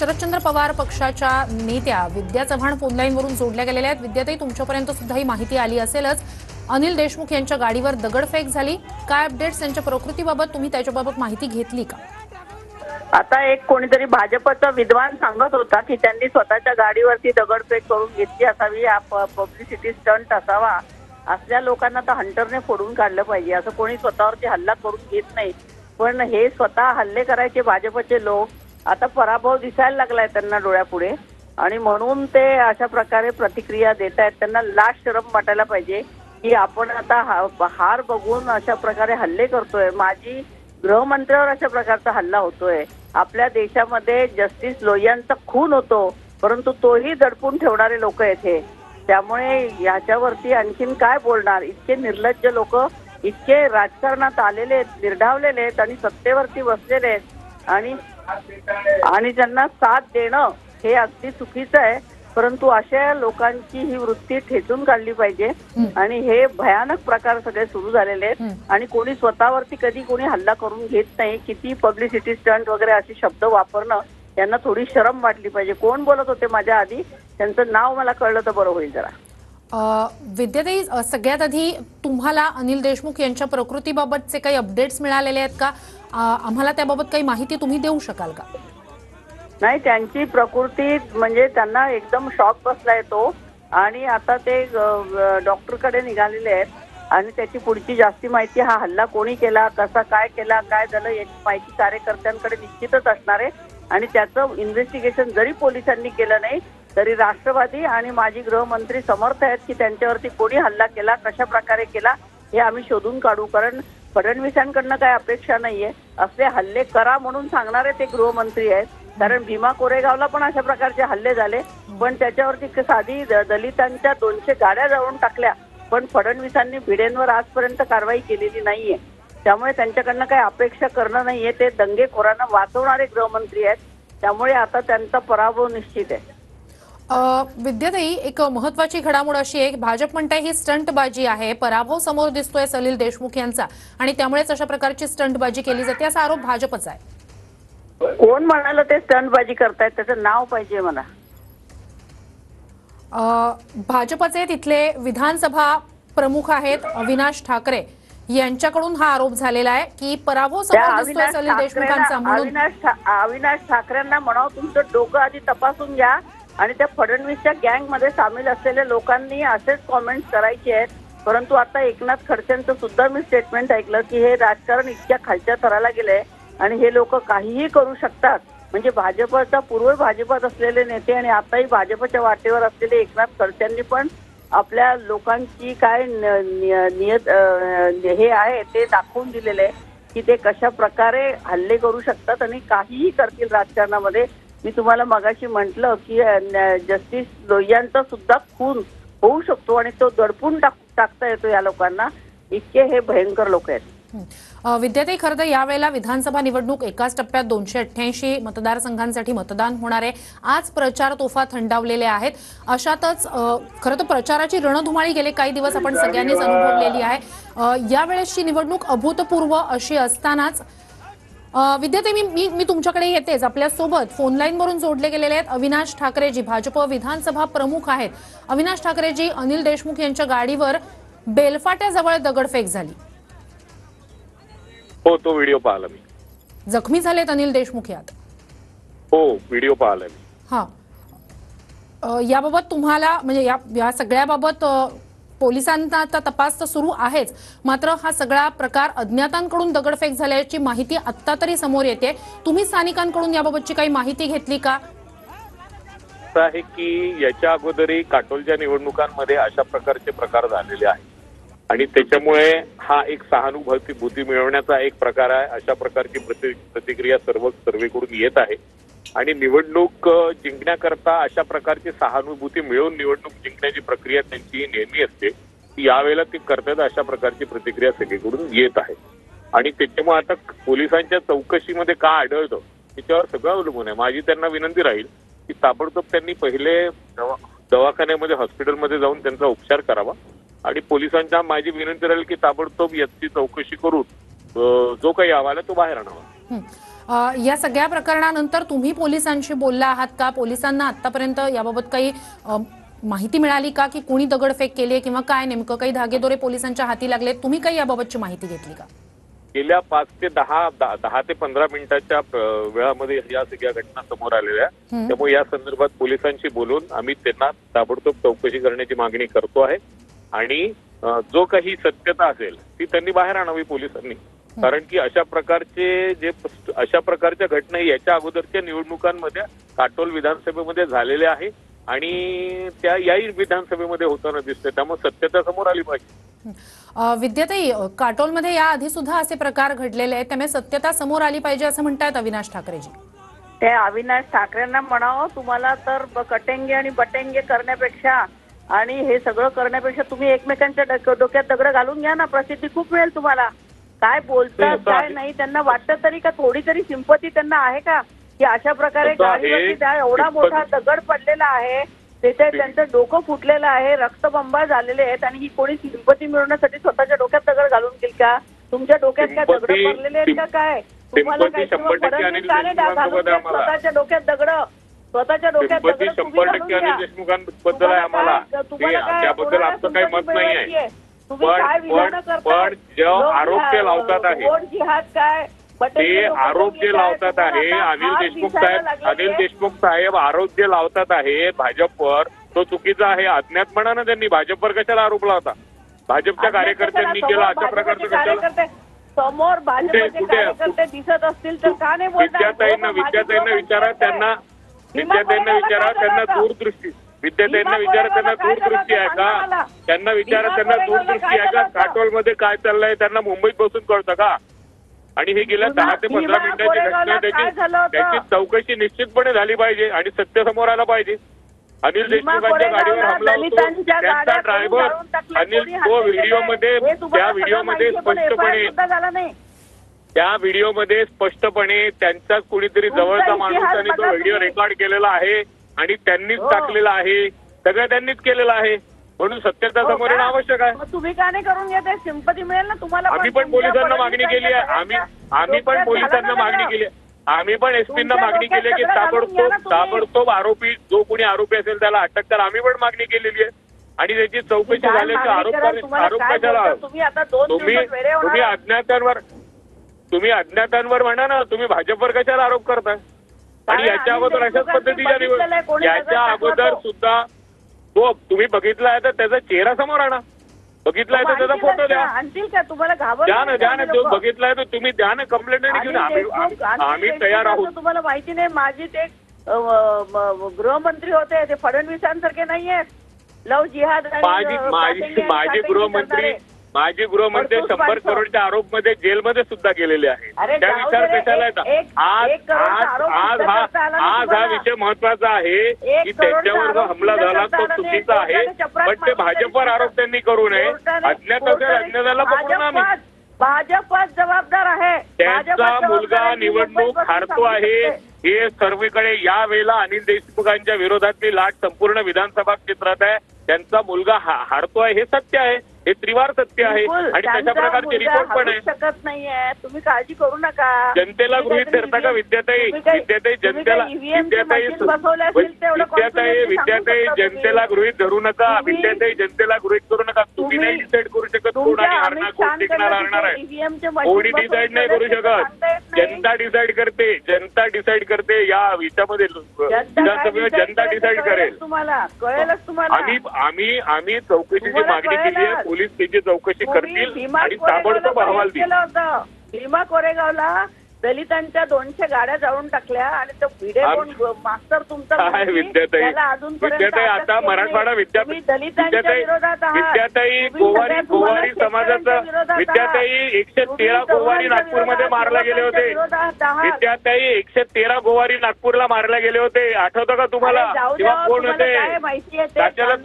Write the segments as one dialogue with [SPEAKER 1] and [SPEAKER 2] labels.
[SPEAKER 1] शरदचंद्र पवार पक्षाच्या नेत्या विद्या चव्हाण फोनलाईनवरून जोडल्या गेलेल्या आहेत। विद्याताई, तुमच्यापर्यंत सुद्धा ही माहिती आली असेलच। अनिल देशमुख यांच्या गाडीवर दगडफेक झाली। काय अपडेट्स त्यांच्या प्रकृतीबाबत, तुम्ही त्याच्याबाबत माहिती घेतली का?
[SPEAKER 2] आता एक कोणीतरी भाजपचा विद्वान सांगत होता की त्यांनी स्वतःच्या गाडीवरती दगडफेक करून घेतली असावी, हा पब्लिसिटी स्टंट असावा। असल्या लोकांना तर हंटरने फोडून काढलं पाहिजे। असं कोणी स्वतःवरती हल्ला करून घेत नाही, पण हे स्वतः हल्ले करायचे भाजपचे लोक आता पराभव दिसायला लागलाय त्यांना डोळ्यापुढे, आणि म्हणून ते अशा प्रकारे प्रतिक्रिया देत आहेत। त्यांना लाज शरम वाटायला पाहिजे की आपण आता हार बघून अशा प्रकारे हल्ले करतोय। माझी गृहमंत्र्यावर अशा प्रकारचा हल्ला होतोय। आपल्या देशामध्ये जस्टिस लोहियांचा खून होतो, परंतु तोही दडपून ठेवणारे लोक आहेत हे। त्यामुळे याच्यावरती आणखीन काय बोलणार? इतके निर्लज्ज लोक, इतके राजकारणात आलेले आहेत, निर्ढावलेले आहेत आणि सत्तेवरती बसलेले आहेत, आणि त्यांना साथ देणं हे अगदी चुकीचं आहे। परंतु अशा लोकांची ही वृत्ती ठेचून काढली पाहिजे, आणि हे भयानक प्रकार सगळे सुरू झालेले आहेत। आणि कोणी स्वतःवरती कधी कोणी हल्ला करून घेत नाही। किती पब्लिसिटी स्टंट वगैरे असे शब्द वापरणं, यांना थोडी शरम वाटली पाहिजे। कोण बोलत होते माझ्या आधी, त्यांचं नाव मला कळलं तर बरं होईल जरा।
[SPEAKER 1] विद्याताई, सगळ्यात आधी तुम्हाला अनिल देशमुख यांच्या प्रकृतीबाबतचे काही अपडेट्स मिळालेले आहेत का? आम्हाला त्याबाबत काही माहिती तुम्ही देऊ शकाल का?
[SPEAKER 2] नाही, त्यांची प्रकृती म्हणजे त्यांना एकदम शॉक बसलाय तो, आणि आता ते डॉक्टरकडे निघालेले आहेत, आणि त्याची पुढची जास्ती माहिती, हा हल्ला कोणी केला, कसा काय केला, काय झालं याची माहिती कार्यकर्त्यांकडे निश्चितच असणार आहे। आणि त्याचं इन्व्हेस्टिगेशन जरी पोलिसांनी केलं नाही तरी राष्ट्रवादी आणि माजी गृहमंत्री समर्थ आहेत की त्यांच्यावरती कोणी हल्ला केला, कशा प्रकारे केला हे आम्ही शोधून काढू। कारण फडणवीसांकडनं काय अपेक्षा नाहीये, असले हल्ले करा म्हणून सांगणारे ते गृहमंत्री आहेत। कारण भीमा कोरेगावला पण अशा प्रकारचे हल्ले झाले, पण त्याच्यावरती साधी दलितांच्या 200 गाड्या जाळून टाकल्या, पण फडणवीसांनी भिडेंवर आजपर्यंत कारवाई केलेली नाहीये। त्यामुळे त्यांच्याकडनं काही अपेक्षा करणं नाहीये। ते दंगेखोरांना वाचवणारे गृहमंत्री आहेत, त्यामुळे आता त्यांचा पराभव निश्चित आहे।
[SPEAKER 1] विद्याताई, एक महत्वाची घडामोड अशी आहे, भाजप म्हणताय ही स्टंटबाजी आहे, पराभव समोर दिसतोय अनिल देशमुख यांचा, आणि त्यामुळेच अशा प्रकारची स्टंटबाजी केली जाते असा आरोप भाजपचा आहे।
[SPEAKER 2] कोण म्हणालं ते स्टंटबाजी करतायत? त्याचं नाव पाहिजे मला।
[SPEAKER 1] भाजपचे तिथले विधानसभा प्रमुख आहेत अविनाश ठाकरे, यांच्याकडून हा आरोप झालेला आहे की पराभव समोर दिसतोय अनिल देशमुखांचा म्हणून।
[SPEAKER 2] अविनाश ठाकरेंना म्हणावं, तुमचं डोकं आधी तपासून घ्या, आणि त्या फडणवीसच्या गँग मध्ये सामील असलेल्या लोकांनी असेच कॉमेंट्स करायचे आहेत। परंतु आता एकनाथ खडसेंचं सुद्धा मी स्टेटमेंट ऐकलं की हे राजकारण इतक्या खालच्या थराला गेलंय आणि हे लोक काहीही करू शकतात। म्हणजे भाजपचा पूर्व भाजपात असलेले नेते आणि आताही भाजपच्या वाटेवर असलेले एकनाथ खडसेंनी पण आपल्या लोकांची काय नियत हे आहे ते दाखवून दिलेलं आहे की ते कशा प्रकारे हल्ले करू शकतात आणि काहीही करतील राजकारणामध्ये। मी तुम्हाला मगाशी म्हटलं की जस्टिस लोहियांचा सुद्धा खून होऊ शकतो आणि तो दडपून टाकता येतो या लोकांना। इतके हे भयंकर लोक आहेत।
[SPEAKER 1] विद्याताई, खरं तर यावेळेला विधानसभा निवडणूक एकाच टप्प्यात 288 मतदारसंघांसाठी मतदान होणार आहे। आज प्रचार तोफा थंडावलेल्या आहेत। अशातच खरं तर प्रचाराची रणधुमाळी गेले काही दिवस आपण सगळ्यांनीच अनुभवलेली आहे। यावेळेसची निवडणूक अभूतपूर्व अशी असतानाच विद्याताई, मी तुमच्याकडे येतेच। आपल्या सोबत फोनलाईनवरून जोडले गेलेले आहेत अविनाश ठाकरेजी, भाजप विधानसभा प्रमुख आहेत। अविनाश ठाकरेजी, अनिल देशमुख यांच्या गाडीवर बेलफाट्याजवळ दगडफेक झाली।
[SPEAKER 3] हो, तो व्हिडिओ पाहिला मी।
[SPEAKER 1] जखमी झालेत अनिल देशमुख यात?
[SPEAKER 3] हो, व्हिडिओ पाहिला मी।
[SPEAKER 1] हा, याबाबत तुम्हाला म्हणजे या सगळ्याबाबत पोलिसांचा आता तपास तर सुरू आहेच, मात्र हा सगळा प्रकार अज्ञातांकडून दगडफेक झाल्याची माहिती आता तरी समोर येते। तुम्ही स्थानिकांकडून याबाबतची काही माहिती घेतली का?
[SPEAKER 3] असं आहे की याच्या अगोदरही काटोलच्या निवडणुकांमध्ये अशा प्रकारचे प्रकार झालेले आहेत, आणि त्याच्यामुळे हा एक सहानुभूती मिळवण्याचा एक प्रकार आहे। अशा प्रकारची प्रतिक्रिया सर्वेकडून येत आहे, आणि निवडणूक जिंकण्याकरता अशा प्रकारची सहानुभूती मिळवून निवडणूक जिंकण्याची प्रक्रिया त्यांची नेहमी असते, ती यावेळेला ती करतात। अशा प्रकारची प्रतिक्रिया सगळीकडून येत आहे, आणि त्याच्यामुळे आता पोलिसांच्या चौकशीमध्ये काय आढळतं त्याच्यावर सगळं अवलंबून आहे। माझी त्यांना विनंती राहील की ताबडतोब त्यांनी पहिले दवाखान्यामध्ये हॉस्पिटलमध्ये जाऊन त्यांचा उपचार करावा, आणि पोलिसांच्या माझी विनंती राहील की ताबडतोब याची चौकशी करून जो काही अहवाल आहे तो बाहेर आणावा।
[SPEAKER 1] या सगळ्या प्रकरणानंतर तुम्ही पोलिसांशी बोलला आहात का? पोलिसांना आतापर्यंत याबाबत काही माहिती मिळाली का की कुणी दगडफेक केली किंवा काय नेमकं काही धागेदोरे पोलिसांच्या हाती लागले? तुम्ही काही याबाबतची माहिती घेतली का?
[SPEAKER 3] गेल्या 5 ते 10 ते 15 मिनिटाच्या वेळामध्ये या सगळ्या घटना समोर आलेल्या, त्यामुळे या संदर्भात पोलिसांशी बोलून आम्ही त्यांना ताबडतोब चौकशी करण्याची मागणी करतो आहे आणि जो काही सत्यता असेल ती त्यांनी बाहेर आणावी पोलिसांनी. कारण की अशा प्रकारच्या घटना याच्या अगोदरच्या निवडणुकांमध्ये काटोल विधानसभेमध्ये झालेल्या आहे आणि त्या याही विधानसभेमध्ये होताना दिसते, त्यामुळे सत्यता समोर आली पाहिजे.
[SPEAKER 1] विद्याताई, काटोलमध्ये याआधी सुद्धा असे प्रकार घडलेले आहेत, त्यामुळे सत्यता समोर आली पाहिजे असं म्हणतायत अविनाश ठाकरेजी.
[SPEAKER 2] ते अविनाश ठाकरेंना म्हणावं, तुम्हाला तर कटेंगे आणि बटेंगे करण्यापेक्षा आणि हे सगळं करण्यापेक्षा तुम्ही एकमेकांच्या डोक्यात दगड घालून घ्या ना, प्रसिद्धी खूप मिळेल तुम्हाला. काय बोलतात काय नाही त्यांना वाटतं तरी का? थोडी तरी सिंपती त्यांना आहे का की अशा प्रकारे गाडीवरती त्या एवढा मोठा दगड पडलेला आहे, तिथे त्यांचं डोकं फुटलेलं आहे, रक्तबंबाळ झालेले आहेत आणि ही कोणी सिंपती मिळवण्यासाठी स्वतःच्या डोक्यात दगड घालून घेईल का? तुमच्या डोक्यात काय दगड पडलेले आहेत का? काय तुम्हाला काय स्वतःच्या डोक्यात दगड स्वतःच्या डोक्यात दगड
[SPEAKER 3] देशमुखांबद्दल आहे आम्हाला, त्याबद्दल आमचं काही मत नाही आहे. पण जे आरोप ते लावतात आहे ते आरोप जे लावतात आहे अनिल देशमुख साहेब आरोप जे लावतात आहे भाजपवर, तो चुकीचा आहे. अज्ञातपणानं त्यांनी भाजपवर कशाला आरोप लावता? भाजपच्या कार्यकर्त्यांनी केला अशा प्रकारचं कशाला?
[SPEAKER 2] समोर भाजपचे कार्यकर्ते दिसत असतील तर का नाही बोलतात?
[SPEAKER 3] विद्याताईंना विचारा, त्यांना दूरदृष्टी विद्याताईंना विचारा, त्यांना दूरदृष्टी आहे का? त्यांना विचारा, त्यांना दूरदृष्टी आहे का? काटोलमध्ये काय चाललंय त्यांना मुंबईत बसून कळतं का? आणि हे गेल्या 10 ते 15 मिनिटाची घटना, त्याची चौकशी निश्चितपणे झाली पाहिजे आणि सत्य समोर आलं पाहिजे. अनिल देशमुखांच्या गाडीवर हमला होतो, त्यांचा ड्रायव्हर अनिल त्या व्हिडिओमध्ये स्पष्टपणे त्यांचाच कुणीतरी जवळचा माणूस आणि तो व्हिडिओ रेकॉर्ड केलेला आहे आणि त्यांनीच टाकलेला आहे, सगळं त्यांनीच केलेलं आहे. म्हणून सत्यता समोर येणं आवश्यक आहे.
[SPEAKER 2] तुम्ही का नाही करून घ्या? ते सिंपती मिळेल ना तुम्हाला.
[SPEAKER 3] आम्ही पण पोलिसांना मागणी केली आहे, आम्ही पण पोलिसांना मागणी केली आहे, आम्ही पण एसपींना मागणी केली आहे की ताबडतोब आरोपी जो कोणी आरोपी असेल त्याला अटक करा. आम्ही पण मागणी केलेली आहे आणि त्याची चौकशी झाल्याचे आरोप कशाला? तुम्ही अज्ञातांवर म्हणा ना, तुम्ही भाजपवर कशाला आरोप करताय? आणि याच्या अगोदर अशाच पद्धतीच्या याच्या अगोदर सुद्धा तो तुम्ही बघितला आहे तर त्याचा चेहरा समोर आणा, बघितला आहे तर त्याचा फोटो द्या, द्या ना तो बघितला आहे तर तुम्ही द्या ना, कंप्लेंट घेऊन आम्ही तयार आहोत.
[SPEAKER 2] तुम्हाला माहिती नाही माझी ते गृहमंत्री होते ते फडणवीसांसारखे नाहीये. लव जिहाद
[SPEAKER 3] माजी गृहमंत्री 100 करोडच्या आरोप मध्ये जेलमध्ये सुद्धा गेलेले आहेत. त्या विचार कशाला येतात? आज हा विषय महत्वाचा आहे की त्यांच्यावर जो हमला झाला तो चुकीचा आहे, पण ते भाजपवर आरोप त्यांनी करू नये. अज्ञाताला पकडून आम्ही
[SPEAKER 2] भाजपच जबाबदार आहे.
[SPEAKER 3] त्यांचा मुलगा निवडणूक हारतो आहे हे सर्वीकडे या वेळेला अनिल देशमुखांच्या विरोधातली लाट संपूर्ण विधानसभा क्षेत्रात आहे. त्यांचा मुलगा हारतोय हे सत्य आहे, हे त्रिवार सत्य आहे आणि तशा प्रकारचे रिपोर्ट पण आहे.
[SPEAKER 2] शकत नाहीये, तुम्ही काळजी करू नका.
[SPEAKER 3] जनतेला गृहीत धरता का विद्याताई? जनतेला जनतेला गृहीत धरू नका. विद्याताई जनतेला गृहीत करू नका. तुम्ही नाही डिसाईड करू शकत कोण आणि हारणार, कोण टिकणार, हारणार आहे. कोणी डिसाईड नाही करू शकत. जनता डिसाईड करते. या विषयामध्ये विधानसभेवर जनता डिसाईड करेल.
[SPEAKER 2] तुम्हाला कळेलच. तुम्हाला
[SPEAKER 3] आम्ही चौकशीची मागणी केली आहे. पोलीस त्याची चौकशी करतील आणि ताबडतोब अहवाल देईल.
[SPEAKER 2] भीमा कोरेगावला दलितांच्या 200 गाड्या जाळून टाकल्या आणि तो व्हिडिओ मास्टर तुमचा
[SPEAKER 3] विद्याताई आता मराठवाडा विद्याताई गोवारी समाजाचं विद्याताई 113 गोवारी नागपूरमध्ये मारला गेले होते. विद्याताई 113 गोवारी नागपूरला मारले गेले होते. आठवतं का तुम्हाला? किंवा कोण होते त्याच्याला?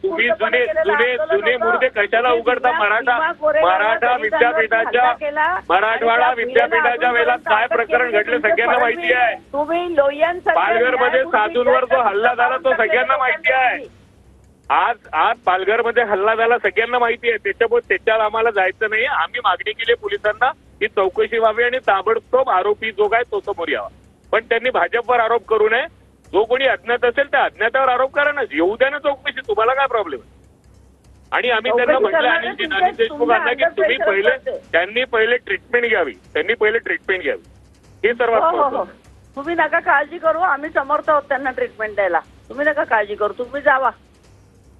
[SPEAKER 3] तुम्ही जुने मुर्दे कशाला उघडता? मराठा विद्यापीठाच्या मराठवाडा विद्यापीठाच्या वेळेला काय प्रकरण घडले सगळ्यांना माहिती आहे. पालघरमध्ये साधूंवर जो हल्ला झाला तो सगळ्यांना माहिती आहे. आज पालघरमध्ये हल्ला झाला सगळ्यांना माहिती आहे. त्याच्यामुळे त्याच्यावर आम्हाला जायचं नाही. आम्ही मागणी केली पोलिसांना ही चौकशी व्हावी आणि ताबडतोब आरोपी जो काय तो समोर यावा. पण त्यांनी भाजपवर आरोप करू नये. जो कोणी अज्ञात असेल त्या अज्ञातावर आरोप करा ना, येऊ द्या ना चौकशी, तुम्हाला काय प्रॉब्लेम आहे. आणि आम्ही त्यांना म्हटलं अनिल देशमुखांना की त्यांनी पहिले ट्रीटमेंट घ्यावी, हे सर्वात महत्त्वाचं.
[SPEAKER 2] तुम्ही नका काळजी करू, आम्ही समर्थ आहोत त्यांना ट्रीटमेंट द्यायला. तुम्ही नका काळजी करू, तुम्ही जावा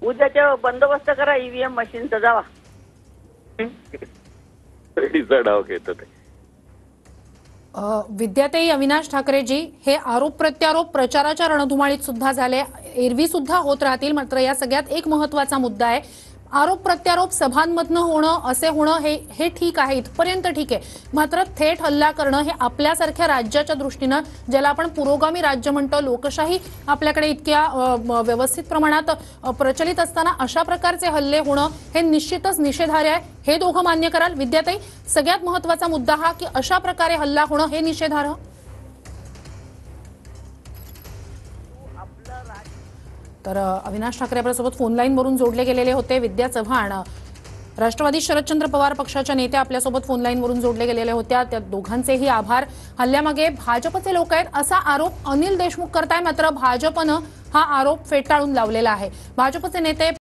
[SPEAKER 2] उद्याच्या बंदोबस्त करा ईव्हीएम मशीनचा, जावा.
[SPEAKER 3] डाव घेतात.
[SPEAKER 1] विद्याताई अविनाश ठाकरेजी, हे आरोप प्रत्यारोप प्रचाराच्या रणधुमाळीत सुद्धा झाले, एरवी सुद्धा होत राहतील. मात्र या सगळ्यात एक महत्त्वाचा मुद्दा आहे, आरोप प्रत्यारोप सभांमधनं होणं, असे होणं हे ठीक आहे, इथपर्यंत ठीक आहे. मात्र थेट हल्ला करणं हे आपल्यासारख्या राज्याच्या दृष्टीनं, ज्याला आपण पुरोगामी राज्य म्हणतो, लोकशाही आपल्याकडे इतक्या व्यवस्थित प्रमाणात प्रचलित असताना अशा प्रकारचे हल्ले होणं हे निश्चितच निषेधार्ह आहे. हे दोघं मान्य कराल? विद्याताई, सगळ्यात महत्त्वाचा मुद्दा हा की अशा प्रकारे हल्ला होणं हे निषेधार्ह. तर अविनाश ठाकरे आपल्यासोबत फोन लाईनवरून जोडले गेलेले होते. विद्या चव्हाण, राष्ट्रवादी शरदचंद्र पवार पक्षाच्या नेत्या आपल्यासोबत फोन लाईनवरून जोडले गेलेल्या होत्या. त्या दोघांचेही आभार. हल्ल्यामागे भाजपचे लोक आहेत असा आरोप अनिल देशमुख करताय, मात्र भाजपनं हा आरोप फेटाळून लावलेला आहे. भाजपचे नेते